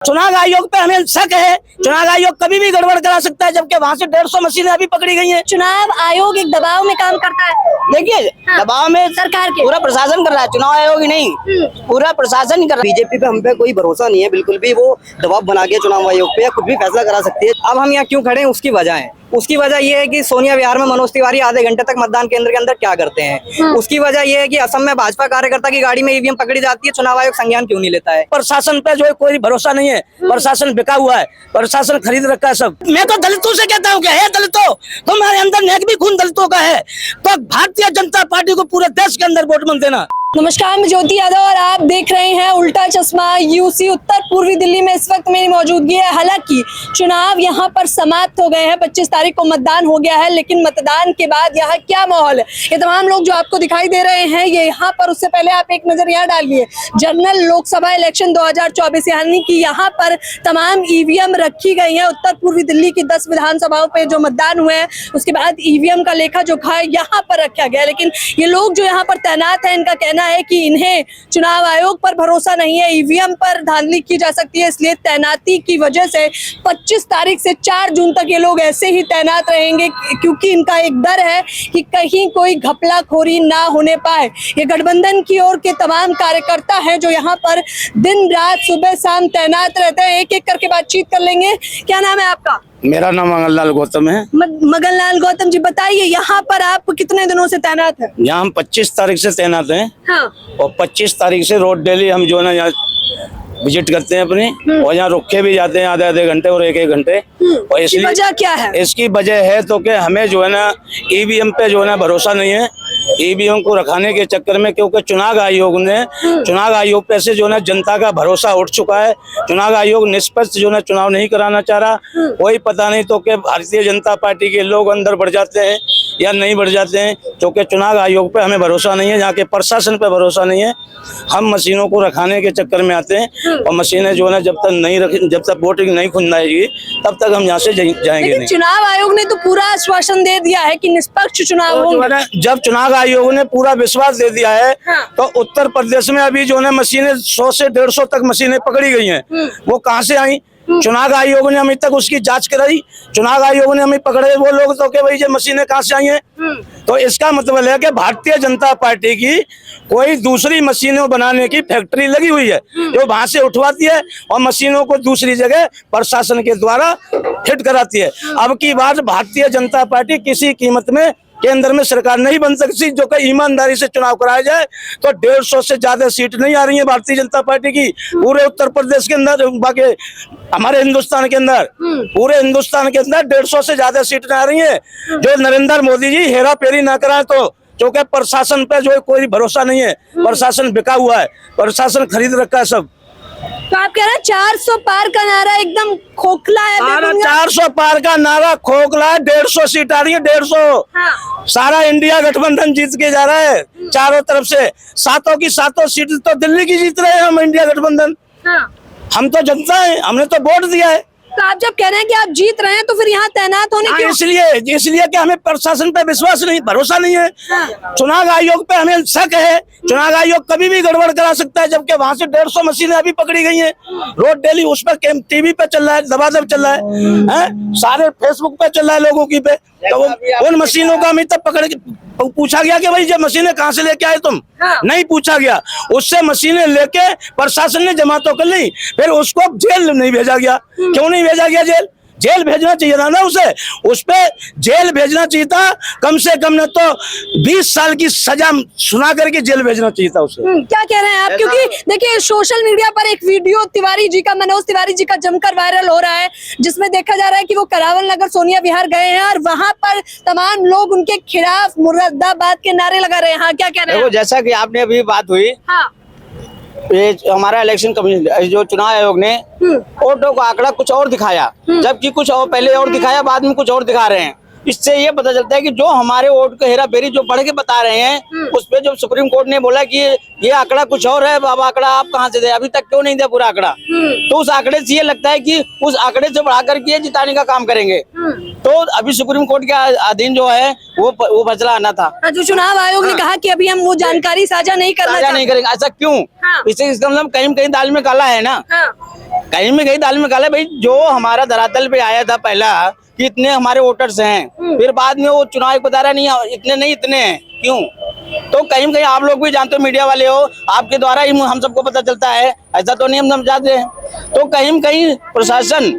चुनाव आयोग पे हमें शक है, चुनाव आयोग कभी भी गड़बड़ करा सकता है, जबकि वहाँ से 150 मशीनें अभी पकड़ी गई हैं। चुनाव आयोग एक दबाव में काम करता है। देखिए दबाव में सरकार के पूरा प्रशासन कर रहा है, चुनाव आयोग ही नहीं, पूरा प्रशासन ही कर रहा है। बीजेपी पे हम पे कोई भरोसा नहीं है बिल्कुल भी। वो दबाव बना के चुनाव आयोग पे कुछ भी फैसला करा सकती है। अब हम यहाँ क्यों खड़े हैं उसकी वजह है। उसकी वजह ये है कि सोनिया विहार में मनोज तिवारी आधे घंटे तक मतदान केंद्र के अंदर क्या करते हैं। उसकी वजह ये है कि असम में भाजपा कार्यकर्ता की गाड़ी में ईवीएम पकड़ी जाती है, चुनाव आयोग संज्ञान क्यों नहीं लेता है। प्रशासन पे जो है कोई भरोसा नहीं है, प्रशासन बिका हुआ है, प्रशासन खरीद रखा है सब। मैं तो दलितों से कहता हूँ, है दलितों, तुम्हारे अंदर नेक भी खून दलितों का है, तो भारतीय जनता पार्टी को पूरे देश के अंदर वोट मत देना। नमस्कार, मैं ज्योति यादव और आप देख रहे हैं उल्टा चश्मा। यूसी उत्तर पूर्वी दिल्ली में इस वक्त मेरी मौजूदगी है। हालांकि चुनाव यहां पर समाप्त हो गए हैं, 25 तारीख को मतदान हो गया है, लेकिन मतदान के बाद यहाँ क्या माहौल है, ये तमाम लोग जो आपको दिखाई दे रहे हैं ये यहाँ पर। उससे पहले आप एक नजर यहाँ डालिए, जनरल लोकसभा इलेक्शन 2024, यानी कि यहाँ पर तमाम ईवीएम रखी गई है। उत्तर पूर्वी दिल्ली की 10 विधानसभाओं पे जो मतदान हुए हैं, उसके बाद ईवीएम का लेखा जोखा है यहाँ पर रखा गया। लेकिन ये लोग जो यहाँ पर तैनात है, इनका कहना है कि इन्हें चुनाव आयोग पर भरोसा नहीं है, ईवीएम पर धांधली की जा सकती है, इसलिए तैनाती की वजह से 25 तारीख से 4 जून तक ये लोग ऐसे ही तैनात रहेंगे, क्योंकि इनका एक डर है कि कहीं कोई घपलाखोरी ना होने पाए। ये गठबंधन की ओर के तमाम कार्यकर्ता हैं जो यहाँ पर दिन रात सुबह शाम तैनात रहते हैं। एक एक करके बातचीत कर लेंगे। क्या नाम है आपका? मेरा नाम मंगललाल गौतम है। मगनलाल गौतम जी, बताइए यहाँ पर आप कितने दिनों से तैनात हैं? यहाँ हम 25 तारीख से तैनात हैं। हाँ। और 25 तारीख से रोज डेली हम जो है ना यहाँ विजिट करते हैं अपनी, और यहाँ रुके भी जाते हैं आधे आधे घंटे और एक घंटे। और इसकी वजह क्या है? इसकी वजह है तो कि हमें जो है ना ईवीएम पे जो है ना भरोसा नहीं है, ईवीएम को रखाने के चक्कर में, क्योंकि चुनाव आयोग पे से जो है जनता का भरोसा उठ चुका है। चुनाव आयोग निष्पक्ष जो है चुनाव नहीं कराना चाह रहा। कोई पता नहीं तो कि भारतीय जनता पार्टी के लोग अंदर बढ़ जाते हैं या नहीं बढ़ जाते हैं, क्योंकि चुनाव आयोग पे हमें भरोसा नहीं है, यहाँ के प्रशासन पे भरोसा नहीं है। हम मशीनों को रखाने के चक्कर में आते हैं, और मशीनें जो है जब तक वोटिंग नहीं खुलवाएगी तब तक हम यहाँ से जाएंगे नहीं। चुनाव आयोग ने तो पूरा आश्वासन दे दिया है कि निष्पक्ष चुनाव होंगे। जब चुनाव आयोग ने पूरा विश्वास दे दिया है, तो उत्तर प्रदेश में अभी जो है मशीनें 100 से 150 तक मशीनें पकड़ी गई हैं। वो कहाँ से आई? चुनाव आयोग ने अभी तक उसकी जांच कराई, चुनाव आयोग ने हमें पकड़े वो लोग, तो कि भाई ये मशीनें कहाँ से आई हैं। तो इसका मतलब है कि भारतीय जनता पार्टी की कोई दूसरी मशीनों बनाने की फैक्ट्री लगी हुई है, जो वहां से उठवाती है और मशीनों को दूसरी जगह प्रशासन के द्वारा फिट कराती है। अब की बात भारतीय जनता पार्टी किसी कीमत में केंद्र में सरकार नहीं बन सकती, जो कि ईमानदारी से चुनाव कराया जाए। तो 150 से ज्यादा सीट नहीं आ रही है भारतीय जनता पार्टी की पूरे उत्तर प्रदेश के अंदर, बाकी हमारे हिंदुस्तान के अंदर, पूरे हिंदुस्तान के अंदर 150 से ज्यादा सीट नहीं आ रही है। जो नरेंद्र मोदी जी हेरा फेरी ना कराए, तो क्योंकि प्रशासन पे जो कोई भरोसा नहीं है, प्रशासन बिका हुआ है, प्रशासन खरीद रखा है सब। तो आप कह रहे हैं 400 पार का नारा एकदम खोखला है? 400 पार का नारा खोखला है। 150 सीट आ रही है, 150। हाँ। सारा इंडिया गठबंधन जीत के जा रहा है चारों तरफ से। 7 की 7 सीट तो दिल्ली की जीत रहे हैं हम, इंडिया गठबंधन। हाँ। हम तो जनता है, हमने तो वोट दिया है। तो आप जब कह रहे हैं कि आप जीत रहे हैं, तो फिर यहाँ तैनात होने क्यों? इसलिए कि हमें प्रशासन पे विश्वास नहीं, भरोसा नहीं है। हाँ। चुनाव आयोग पे हमें शक है, चुनाव आयोग कभी भी गड़बड़ करा सकता है, जबकि वहां से 150 मशीनें अभी पकड़ी गई हैं। रोज डेली उस पर टीवी पे चल रहा है, दबादब चल रहा है, सारे फेसबुक पे चल रहा है लोगों की पे। तो उन मशीनों का अभी तक पकड़ पूछा गया कि भाई ये मशीनें कहाँ से लेके आए तुम? हाँ। नहीं पूछा गया। उससे मशीनें लेके प्रशासन ने जमा तो कर ली, फिर उसको जेल नहीं भेजा गया। क्यों नहीं भेजा गया जेल? जेल भेजना चाहिए था ना उसे, उस पे जेल भेजना चाहिए था। कम से कम न तो 20 साल की सजा सुना करके जेल भेजना चाहिए था उसे। क्या कह रहे हैं आप? क्योंकि देखिए सोशल मीडिया पर एक वीडियो तिवारी जी का, मनोज तिवारी जी का जमकर वायरल हो रहा है, जिसमें देखा जा रहा है कि वो करावल नगर सोनिया विहार गए हैं और वहां पर तमाम लोग उनके खिलाफ मुर्दाबाद के नारे लगा रहे हैं। हाँ, क्या कह रहे हैं? जैसा की आपने अभी बात हुई, हाँ, ये हमारा इलेक्शन कमीशन जो चुनाव आयोग ने वोटों का आंकड़ा कुछ और दिखाया, जबकि कुछ और पहले और दिखाया, बाद में कुछ और दिखा रहे हैं। इससे ये पता चलता है कि जो हमारे वोट का हेरा फेरी जो बढ़ के बता रहे हैं, उस पे जो सुप्रीम कोर्ट ने बोला कि ये आंकड़ा कुछ और है, अब आंकड़ा आप कहाँ से दे, अभी तक क्यों नहीं दिया पूरा आंकड़ा। तो उस आंकड़े से ये लगता है कि उस आंकड़े से बढ़ा करके जिताने का काम करेंगे। तो अभी सुप्रीम कोर्ट के अधीन जो है वो फैसला आना था। जो चुनाव आयोग ने कहा कि अभी हम वो जानकारी साझा नहीं करना साझा नहीं करेंगे, ऐसा क्यों? हाँ। इसका मतलब कहीं कहीं दाल में काला है ना, कहीं में कहीं दाल में काला है। भाई जो हमारा धरातल पे आया था पहला कि इतने हमारे वोटर्स हैं, फिर बाद में वो चुनाव बता रहा नहीं इतने नहीं इतने हैं, क्यों? तो कहीं कहीं आप लोग भी जानते हो, मीडिया वाले हो, आपके द्वारा ही हम सबको पता चलता है, ऐसा तो नहीं हम समझाते हैं। तो कहीं कहीं प्रशासन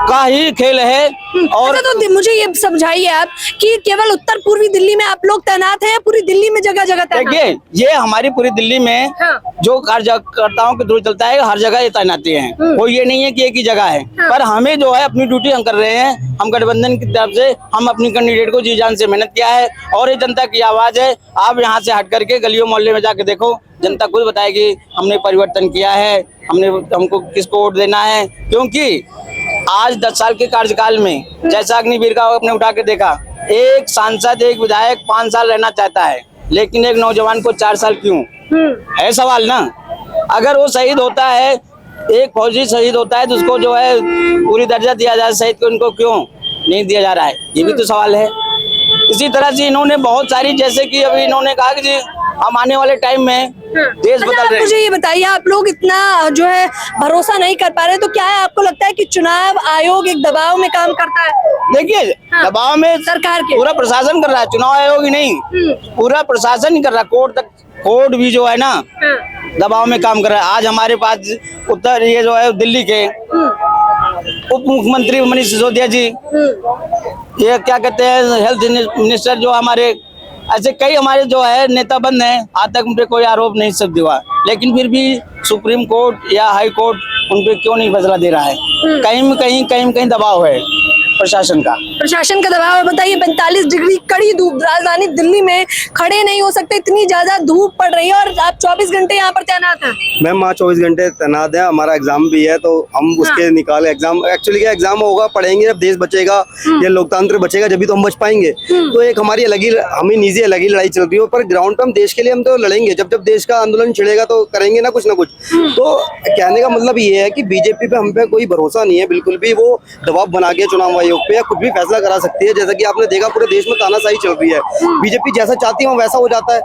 का ही खेल है। और अच्छा, तो मुझे ये समझाइए आप कि केवल उत्तर पूर्वी दिल्ली में आप लोग तैनात हैं या पूरी दिल्ली में जगह जगह तैनात? देखिए, ये हमारी पूरी दिल्ली में जो कार्यकर्ताओं के थ्रू चलता है, हर जगह ये तैनाती है, कोई ये नहीं है कि एक ही जगह है। पर हमें जो है अपनी ड्यूटी हम कर रहे हैं, हम गठबंधन की तरफ से हम अपनी कैंडिडेट को जी जान से मेहनत किया है और ये जनता की आवाज है। आप यहाँ से हट करके गलियों मोहल्ले में जाके देखो, जनता खुद बताएगी हमने परिवर्तन किया है, हमको किसको वोट देना है। क्योंकि आज 10 साल के कार्यकाल में जैसा अग्निवीर का आपने उठा के देखा, एक सांसद एक विधायक 5 साल रहना चाहता है, लेकिन एक नौजवान को 4 साल क्यों? है सवाल ना। अगर वो शहीद होता है, एक फौजी शहीद होता है तो उसको जो है पूरी दर्जा दिया जाए, शहीद को उनको क्यों नहीं दिया जा रहा है? ये भी तो सवाल है। इसी तरह से इन्होंने बहुत सारी, जैसे कि अभी इन्होंने कहा कि जी हम आने वाले टाइम में देश बदल रहे हैं। मुझे ये बताइए, आप लोग इतना जो है भरोसा नहीं कर पा रहे, तो क्या है आपको लगता है कि चुनाव आयोग एक दबाव में काम करता है? देखिए, दबाव में सरकार के पूरा प्रशासन कर रहा है, चुनाव आयोग ही नहीं, पूरा प्रशासन ही कर रहा है। कोर्ट भी जो है ना दबाव में काम कर रहा है। आज हमारे पास उत्तर ये जो है दिल्ली के उप मुख्यमंत्री मनीष सिसोदिया जी, ये क्या कहते हैं हेल्थ मिनिस्टर, जो हमारे ऐसे कई हमारे जो है नेता बंद हैं, आज तक उन पे कोई आरोप नहीं सिद्ध हुआ, लेकिन फिर भी सुप्रीम कोर्ट या हाई कोर्ट उन पे क्यों नहीं फैसला दे रहा है? कहीं कहीं दबाव है प्रशासन का दबाव है। बताइए, 45 डिग्री कड़ी धूप, राजधानी दिल्ली में खड़े नहीं हो सकते, इतनी ज्यादा धूप पड़ रही है और आप 24 घंटे यहाँ पर तैनात हैं। मैम, वहाँ 24 घंटे तैनात है, हमारा एग्जाम भी है, तो हम उसके निकाले एग्जाम। एक्चुअली क्या एग्जाम होगा, पढ़ेंगे जब देश बचेगा या लोकतंत्र बचेगा, जब भी तो हम बच पाएंगे। तो एक हमारी अलग ही लड़ाई चल रही है, पर ग्राउंड पे हम देश के लिए हम तो लड़ेंगे। जब देश का आंदोलन छिड़ेगा तो करेंगे ना कुछ। तो कहने का मतलब ये है कि बीजेपी पे हम पे कोई भरोसा नहीं है बिल्कुल भी। वो दबाव बना के चुनाव आयोग पे या कुछ भी फैसला करा सकती है। जैसा कि आपने देखा, पूरे देश में तानाशाही चल रही है, बीजेपी जैसा चाहती है वो वैसा हो जाता है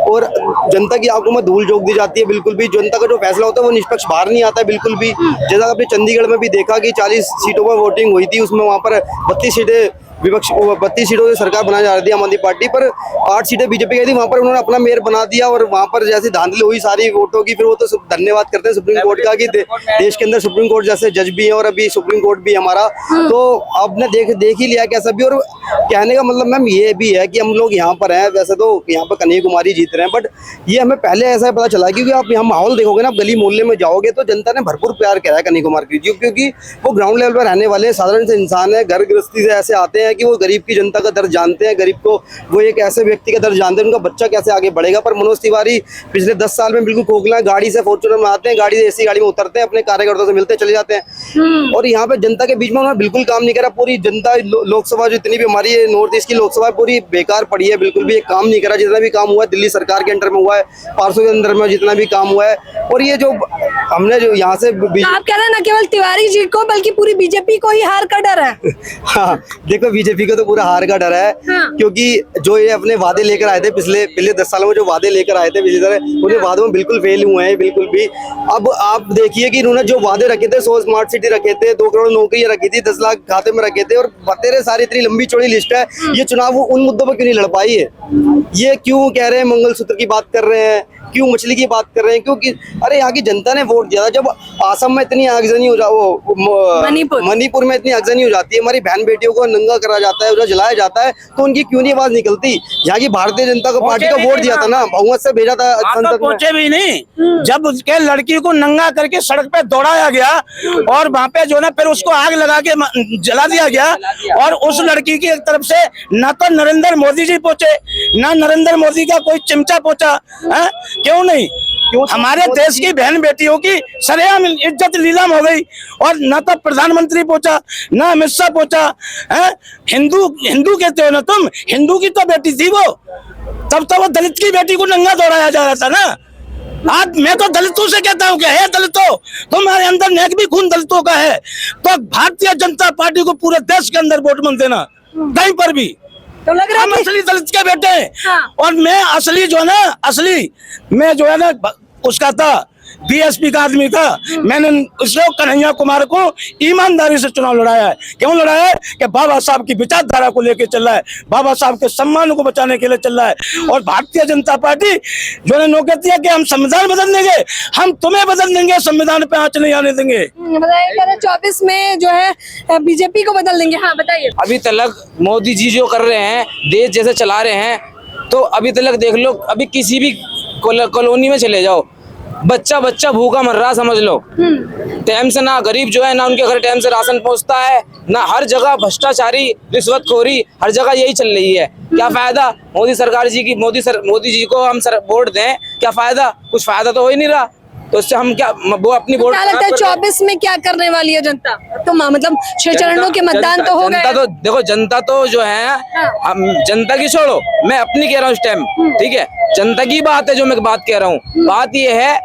और जनता की आंखों में धूल झोंक दी जाती है। बिल्कुल भी जनता का जो फैसला होता है वो निष्पक्ष बाहर नहीं आता है बिल्कुल भी। जैसा आपने चंडीगढ़ में भी देखा कि 40 सीटों पर वोटिंग हुई थी, उसमें वहां पर 32 सीटें विपक्ष, 32 सीटों से सरकार बनाई जा रही थी आम आदमी पार्टी पर, 8 सीटें बीजेपी की थी। वहां पर उन्होंने अपना मेयर बना दिया और वहां पर जैसी धांधली हुई सारी वोटों की, फिर वो तो धन्यवाद करते हैं सुप्रीम कोर्ट का कि देश के अंदर सुप्रीम कोर्ट जैसे जज भी है और अभी सुप्रीम कोर्ट भी हमारा। तो आपने देख ही लिया कैसा भी। और कहने का मतलब मैम ये भी है कि हम लोग यहाँ पर हैं, वैसे तो यहाँ पर कन्हैया कुमारी जीत रहे हैं, बट ये हमें पहले ऐसा पता चला क्योंकि आप यहाँ माहौल देखोगे ना, आप गली मोहल्ले में जाओगे तो जनता ने भरपूर प्यार करा है कन्हैया कुमार की, क्योंकि वो ग्राउंड लेवल पर रहने वाले साधारण से इंसान है, घर गृहस्थी से ऐसे आते हैं कि वो गरीब की जनता का दर्द जानते हैं, गरीब को वो एक ऐसे व्यक्ति का दर्द जानते हैं, उनका बच्चा कैसे आगे बढ़ेगा। पर मनोज तिवारी पिछले 10 साल में बिल्कुल खोखला, गाड़ी से फॉर्च्यूनर में आते हैं, गाड़ी से ऐसी गाड़ी में उतरते हैं, अपने कार्यकर्ताओं से मिलते चले जाते हैं और यहाँ पे जनता के बीच में उन्होंने बिल्कुल काम नहीं करा। पूरी जनता लोकसभा जितनी भी हमारी नॉर्थ ईस्ट की लोकसभा पूरी बेकार पड़ी है, बिल्कुल भी एक काम नहीं करा। जितना भी काम हुआ है दिल्ली सरकार के अंडर में हुआ है, पार्षद के अंदर में जितना भी काम हुआ है। और ये जो हमने जो यहाँ से आप कह रहे हैं न केवल तिवारी जी को बल्कि पूरी बीजेपी को ही हार का डर है। हाँ, देखो बीजेपी को तो पूरा हार का डर है, क्योंकि जो ये अपने वादे लेकर आए थे पिछले 10 सालों में, जो वादे लेकर आए थे विजय उन्हें वादों में बिल्कुल फेल हुए हैं बिल्कुल भी। अब आप देखिए कि इन्होंने जो वादे रखे थे, 100 स्मार्ट सिटी रखे थे, 2 करोड़ नौकरियां रखी थी, 10 लाख खाते में रखे थे और बतेरे सारी इतनी लंबी चौड़ी लिस्ट है। ये चुनाव वो उन मुद्दों पर क्यों नहीं लड़ पाई है? ये क्यों कह रहे हैं मंगलसूत्र की बात कर रहे हैं, क्यों मछली की बात कर रहे हैं? क्योंकि अरे यहाँ की जनता ने वोट दिया था। जब आसम में इतनी आगजनी हो मणिपुर में इतनी आगजनी हो जाती है, हमारी बहन बेटियों को नंगा करा जाता है, उन्हें जलाया जाता है, तो उनकी क्यों नहीं आवाज निकलती? यहाँ की भारतीय जनता पार्टी का वोट दिया था ना, बहुमत से भेजा था संसद में। पहुंचे भी नहीं। जब उसके लड़की को नंगा करके सड़क पे दौड़ाया गया और वहाँ पे जो ना फिर उसको आग लगा के जला दिया गया और उस लड़की की तरफ से ना तो नरेंद्र मोदी जी पहुंचे, ना नरेंद्र मोदी का कोई चिमचा पहुंचा। क्यों नहीं? हमारे देश की बहन बेटियों की सरेआम इज्जत नीलाम हो गई और न तो प्रधानमंत्री पहुंचा, न अमित शाह पहुंचा। हिंदू कहते हो ना तुम, हिंदू की तो बेटी थी वो, तब तो वो दलित की बेटी को नंगा दौड़ाया जा रहा था ना। आज मैं तो दलितों से कहता हूँ कि है दलितों, तुम्हारे अंदर नेक भी खून दलितों का है, तो भारतीय जनता पार्टी को पूरे देश के अंदर वोट मत देना कहीं पर भी। तो लग रहा हम है असली दलित के बेटे हैं। हाँ। और मैं असली जो है ना, असली मैं जो है ना उसका था, बीएसपी का आदमी था। मैंने उसको कन्हैया कुमार को ईमानदारी से चुनाव लड़ाया है। क्यों लड़ाया है? कि बाबा साहब की विचारधारा को लेकर चल रहा है, बाबा साहब के सम्मान को बचाने के लिए चल रहा है। और भारतीय जनता पार्टी जो है नो कहती है कि हम संविधान बदल देंगे, हम तुम्हें बदल देंगे, संविधान पे आंच नहीं आने देंगे। बताइए 2024 में जो है बीजेपी को बदल देंगे। हाँ बताइए। अभी तक मोदी जी जो कर रहे हैं, देश जैसे चला रहे हैं, तो अभी तक देख लो, अभी किसी भी कॉलोनी में चले जाओ, बच्चा बच्चा भूखा मर रहा समझ लो। टाइम से ना गरीब जो है ना उनके घर टाइम से राशन पहुंचता है, ना हर जगह भ्रष्टाचारी रिश्वतखोरी हर जगह यही चल रही है। क्या फायदा मोदी सरकार जी की, मोदी जी को हम वोट दें, क्या फायदा? कुछ फायदा तो हो ही नहीं रहा। तो उससे हम क्या, वो अपनी वोट क्या लगता है 24 में क्या करने वाली है जनता? तो मतलब 6 चरणों के मतदान तो हो गए। जनता तो देखो, जनता तो जो है, हम जनता की छोड़ो, मैं अपनी कह रहा हूँ इस टाइम, ठीक है, जनता की बात है जो मैं बात कह रहा हूँ। बात ये है,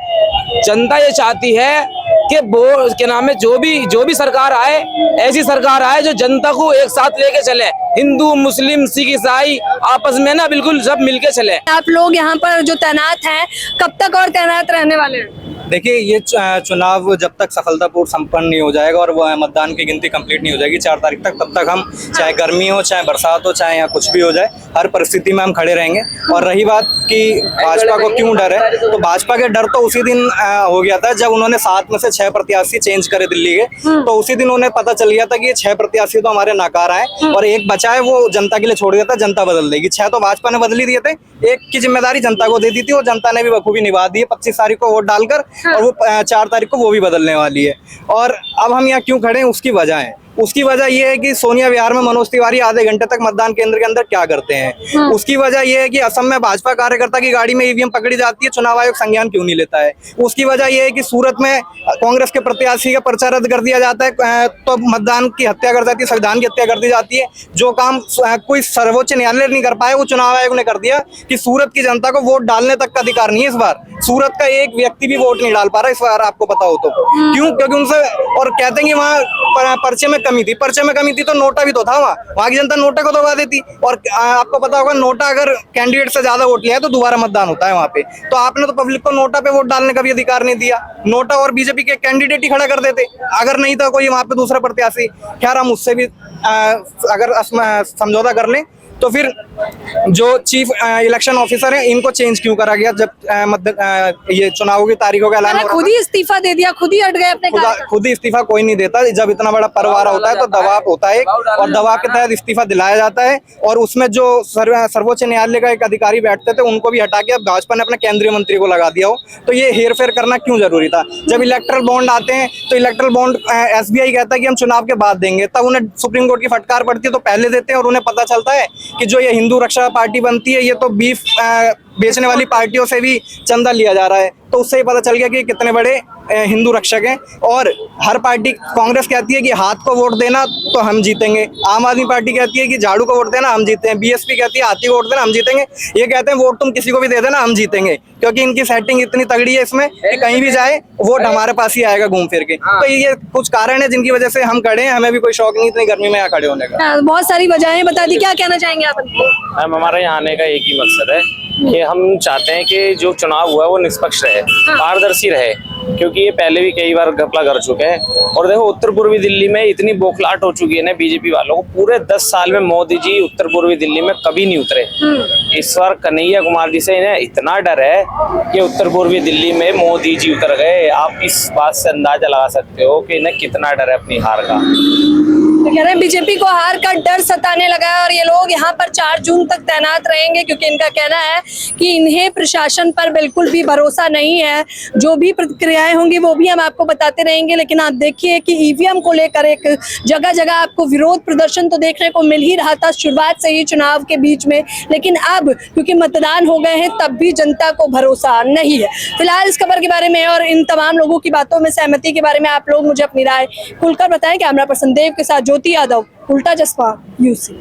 जनता ये चाहती है कि वो क्या नाम है, जो भी सरकार आए, ऐसी सरकार आए जो जनता को एक साथ लेके चले, हिंदू मुस्लिम सिख ईसाई आपस में ना बिल्कुल सब मिलके चले। आप लोग यहाँ पर जो तैनात हैं, कब तक और तैनात रहने वाले हैं? देखिए, ये चुनाव जब तक सफलतापूर्वक संपन्न नहीं हो जाएगा और वो मतदान की गिनती कंप्लीट नहीं हो जाएगी 4 तारीख तक, तब तक हम चाहे गर्मी हो, चाहे बरसात हो, चाहे यहाँ कुछ भी हो जाए, हर परिस्थिति में हम खड़े रहेंगे। और रही बात कि भाजपा को क्यों डर है, तो भाजपा के डर तो उसी दिन हो गया था जब उन्होंने 7 में से 6 प्रत्याशी चेंज करे दिल्ली के। तो उसी दिन उन्हें पता चल गया था कि ये 6 प्रत्याशी तो हमारे नाकार आए और एक बचा है, वो जनता के लिए छोड़ दिया था, जनता बदल देगी। 6 तो भाजपा ने बदल ही दिए थे, एक की जिम्मेदारी जनता को दे दी थी, वो जनता ने भी बखूबी निभा दी है 25 तारीख को वोट डालकर। और वो 4 तारीख को वो भी बदलने वाली है। और अब हम यहाँ क्यों खड़े हैं, उसकी वजह है। उसकी वजह ये है कि सोनिया विहार में मनोज तिवारी आधे घंटे तक मतदान केंद्र के अंदर क्या करते हैं। उसकी वजह ये है कि असम में भाजपा कार्यकर्ता की गाड़ी में ईवीएम पकड़ी जाती है, चुनाव आयोग संज्ञान क्यों नहीं लेता है। उसकी वजह ये है कि सूरत में कांग्रेस के प्रत्याशी का पर्चा रद्द कर दिया जाता है, तो मतदान की हत्या कर जाती है, संविधान की हत्या कर दी जाती है। जो काम कोई सर्वोच्च न्यायालय नहीं कर पाया, वो चुनाव आयोग ने कर दिया कि सूरत की जनता को वोट डालने तक का अधिकार नहीं है। इस बार सूरत का एक व्यक्ति भी वोट नहीं डाल पा रहा इस बार, आपको पता हो तो। क्यों? क्योंकि उनसे, और कहते हैं कि वहाँ पर्चे में कमी थी, पर्चे में कमी थी तो नोटा भी तो था, वहाँ की जनता नोटा को दबा देती। और आपको पता होगा, नोटा अगर कैंडिडेट से ज्यादा वोट लिया है तो दोबारा मतदान होता है वहाँ पे। तो आपने तो पब्लिक को नोटा पे वोट डालने का भी अधिकार नहीं दिया, नोटा और बीजेपी के कैंडिडेट ही खड़ा कर देते अगर नहीं था कोई वहाँ पे दूसरा प्रत्याशी। खैर, हम उससे भी अगर समझौता कर लें तो फिर जो चीफ इलेक्शन ऑफिसर है, इनको चेंज क्यों करा गया जब ये चुनाव की तारीखों का ऐलान हो रहा था? खुद ही इस्तीफा दे दिया, खुद ही हट गए अपने कार्य से। खुद ही इस्तीफा कोई नहीं देता। जब इतना बड़ा परिवार होता है तो दबाव होता है और दबाव के तहत इस्तीफा दिलाया जाता है। और उसमें जो सर्वोच्च न्यायालय का एक अधिकारी बैठते थे, उनको भी हटा के अब भाजपा ने अपने केंद्रीय मंत्री को लगा दिया हो, तो ये हेर फेर करना क्यों जरूरी था? जब इलेक्ट्रल बॉन्ड आते हैं तो इलेक्ट्रल बॉन्ड SBI कहता है कि हम चुनाव के बाद देंगे, तब उन्हें सुप्रीम कोर्ट की फटकार पड़ती है तो पहले देते हैं। और उन्हें पता चलता है कि जो ये हिंदू रक्षा पार्टी बनती है, ये तो बीफ बेचने वाली पार्टियों से भी चंदा लिया जा रहा है। तो उससे ही पता चल गया कि कितने बड़े हिंदू रक्षक हैं। और हर पार्टी, कांग्रेस कहती है कि हाथ को वोट देना तो हम जीतेंगे, आम आदमी पार्टी कहती है कि झाड़ू को वोट देना हम जीते हैं, BSP कहती है हाथी को वोट देना हम जीतेंगे। ये कहते हैं वोट तुम किसी को भी दे देना हम जीतेंगे, क्योंकि इनकी सेटिंग इतनी तगड़ी है इसमें कि कहीं भी जाए वोट हमारे पास ही आएगा घूम फिर के। तो ये कुछ कारण है जिनकी वजह से हम खड़े हैं। हमें भी कोई शौक नहीं इतनी गर्मी में यहाँ खड़े होने का। बहुत सारी वजहें बता दी, क्या कहना चाहेंगे आप? मैम, हमारे यहाँ आने का एक ही मकसद है कि हम चाहते हैं कि जो चुनाव हुआ है वो निष्पक्ष रहे, पारदर्शी रहे, क्योंकि ये पहले भी कई बार घपला कर चुके हैं। और देखो, उत्तर पूर्वी दिल्ली में इतनी बौखलाहट हो चुकी है ना बीजेपी वालों को, पूरे 10 साल में मोदी जी उत्तर पूर्वी दिल्ली में कभी नहीं उतरे। इस बार कन्हैया कुमार जी से इन्हें इतना डर है कि उत्तर पूर्वी दिल्ली में मोदी जी उतर गए। आप इस बात से अंदाजा लगा सकते हो कि इन्हें कितना डर है अपनी हार का। तो कह रहे हैं बीजेपी को हार का डर सताने लगा है और ये लोग यहाँ पर 4 जून तक तैनात रहेंगे, क्योंकि इनका कहना है कि इन्हें प्रशासन पर बिल्कुल भी भरोसा नहीं है। जो भी प्रतिक्रियाएं होंगी वो भी हम आपको बताते रहेंगे। लेकिन आप देखिए कि ईवीएम को लेकर एक जगह जगह आपको विरोध प्रदर्शन तो देखने को मिल ही रहा था शुरुआत से ही चुनाव के बीच में, लेकिन अब क्योंकि मतदान हो गए हैं तब भी जनता को भरोसा नहीं है। फिलहाल इस खबर के बारे में और इन तमाम लोगों की बातों में सहमति के बारे में आप लोग मुझे अपनी राय खुलकर बताएं। कैमरा पर्सन देव के साथ ज्योति यादव, उल्टा चश्मा, UC।